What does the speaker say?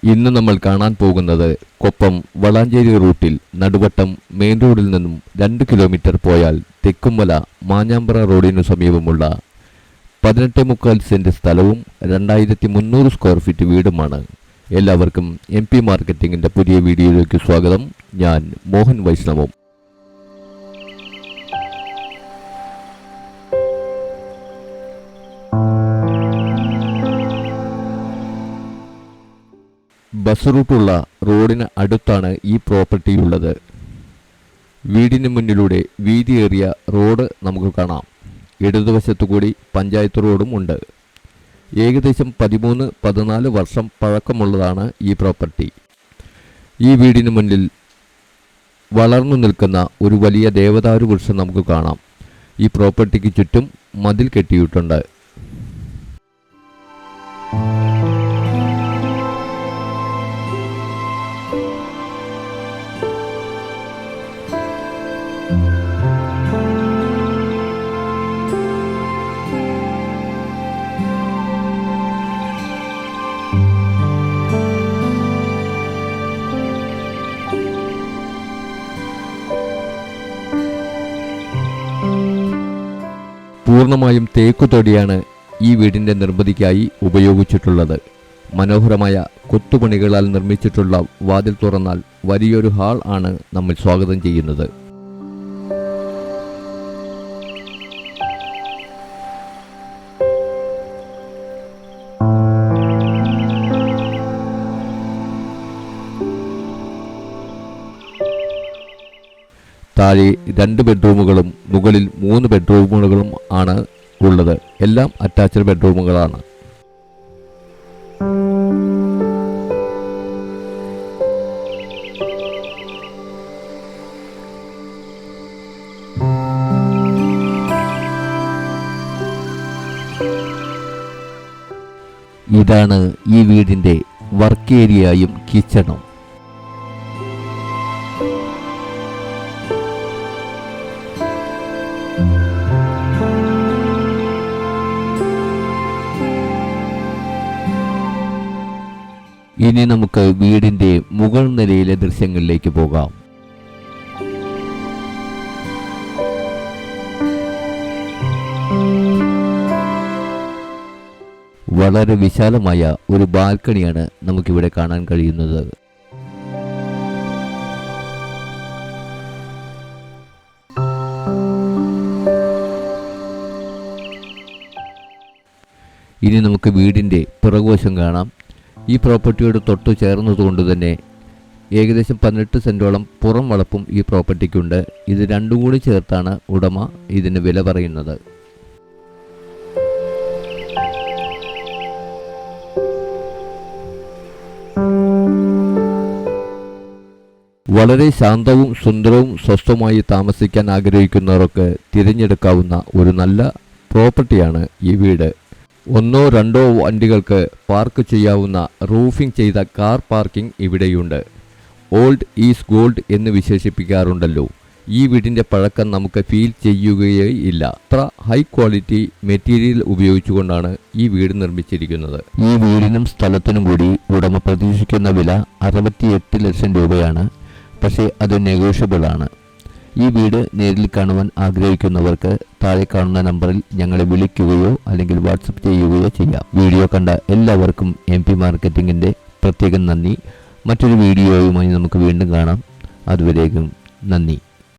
ഇന്ന് നമ്മൾ കാണാൻ പോകുന്നത് കൊപ്പം വളാഞ്ചേരി റൂട്ടിൽ നടുവട്ടം മെയിൻ റോഡിൽ നിന്നും 2 കിലോമീറ്റർ പോയാൽ തെക്കുംമല മാഞ്ഞാമ്പ്ര റോഡിനു സമീപമുള്ള 18.25 സെന്റ് സ്ഥലവും 2300 സ്ക്വയർ ഫീറ്റ് വീടുമാണ്. എല്ലാവർക്കും MP മാർക്കറ്റിംഗിന്റെ പുതിയ വീഡിയോയിലേക്ക് സ്വാഗതം. ഞാൻ മോഹൻ വൈഷ്ണവം. ബസ് റൂട്ടുള്ള റോഡിന് അടുത്താണ് ഈ പ്രോപ്പർട്ടിയുള്ളത്. വീടിന് മുന്നിലൂടെ വീതിയേറിയ റോഡ് നമുക്ക് കാണാം. ഇടതുവശത്തു കൂടി പഞ്ചായത്ത് റോഡും ഉണ്ട്. ഏകദേശം 13-14 വർഷം പഴക്കമുള്ളതാണ് ഈ പ്രോപ്പർട്ടി. ഈ വീടിന് മുന്നിൽ വളർന്നു നിൽക്കുന്ന ഒരു വലിയ ദേവദാരു വൃക്ഷം നമുക്ക് കാണാം. ഈ പ്രോപ്പർട്ടിക്ക് ചുറ്റും മതിൽ കെട്ടിയിട്ടുണ്ട്. പൂർണ്ണമായും തേക്കുതൊടിയാണ് ഈ വീടിൻ്റെ നിർമ്മിതിക്കായി ഉപയോഗിച്ചിട്ടുള്ളത്. മനോഹരമായ കൊത്തുപണികളാൽ നിർമ്മിച്ചിട്ടുള്ള വാതിൽ തുറന്നാൽ വലിയൊരു ഹാൾ ആണ് നമ്മൾ സ്വാഗതം ചെയ്യുന്നത്. താഴെ 2 ബെഡ്റൂമുകളും മുകളിൽ 3 ബെഡ്റൂമുകളും ആണ് ഉള്ളത്. എല്ലാം അറ്റാച്ച്ഡ് ബെഡ്റൂമുകളാണ്. ഇതാണ് ഈ വീടിൻ്റെ വർക്ക് ഏരിയയും കിച്ചണും. ഇനി നമുക്ക് വീടിൻ്റെ മുകൾ നിലയിലെ ദൃശ്യങ്ങളിലേക്ക് പോകാം. വളരെ വിശാലമായ ഒരു ബാൽക്കണിയാണ് നമുക്കിവിടെ കാണാൻ കഴിയുന്നത്. ഇനി നമുക്ക് വീടിൻ്റെ പിറകുവശം കാണാം. ഈ പ്രോപ്പർട്ടിയോട് തൊട്ടു ചേർന്നതുകൊണ്ട് തന്നെ ഏകദേശം 18 സെൻറ്റോളം പുറം വളപ്പും ഈ പ്രോപ്പർട്ടിക്കുണ്ട്. ഇത് രണ്ടും കൂടി ചേർത്താണ് ഉടമ ഇതിന് വില പറയുന്നത്. വളരെ ശാന്തവും സുന്ദരവും സ്വസ്ഥമായി താമസിക്കാൻ ആഗ്രഹിക്കുന്നവർക്ക് തിരഞ്ഞെടുക്കാവുന്ന ഒരു നല്ല പ്രോപ്പർട്ടിയാണ് ഈ വീട്. 1-2 വണ്ടികൾക്ക് പാർക്ക് ചെയ്യാവുന്ന റൂഫിംഗ് ചെയ്ത കാർ പാർക്കിംഗ് ഇവിടെയുണ്ട്. ഓൾഡ് ഈസ് ഗോൾഡ് എന്ന് വിശേഷിപ്പിക്കാറുണ്ടല്ലോ. ഈ വീടിൻ്റെ പഴക്കം നമുക്ക് ഫീൽ ചെയ്യുകയേ ഇല്ല. അത്ര ഹൈ ക്വാളിറ്റി മെറ്റീരിയൽ ഉപയോഗിച്ചുകൊണ്ടാണ് ഈ വീട് നിർമ്മിച്ചിരിക്കുന്നത്. ഈ വീടിനും സ്ഥലത്തിനും കൂടി ഉടമ പ്രതീക്ഷിക്കുന്ന വില 68 ലക്ഷം രൂപയാണ്. പക്ഷേ അത് നെഗോഷ്യബിൾ ആണ്. ഈ വീട് നേരിൽ കാണുവാൻ ആഗ്രഹിക്കുന്നവർക്ക് താഴെ കാണുന്ന നമ്പറിൽ ഞങ്ങളെ വിളിക്കുകയോ അല്ലെങ്കിൽ വാട്സപ്പ് ചെയ്യുകയോ ചെയ്യാം. വീഡിയോ കണ്ട എല്ലാവർക്കും MP മാർക്കറ്റിംഗിൻ്റെ പ്രത്യേകം നന്ദി. മറ്റൊരു വീഡിയോയുമായി നമുക്ക് വീണ്ടും കാണാം. അതുവരേക്കും നന്ദി.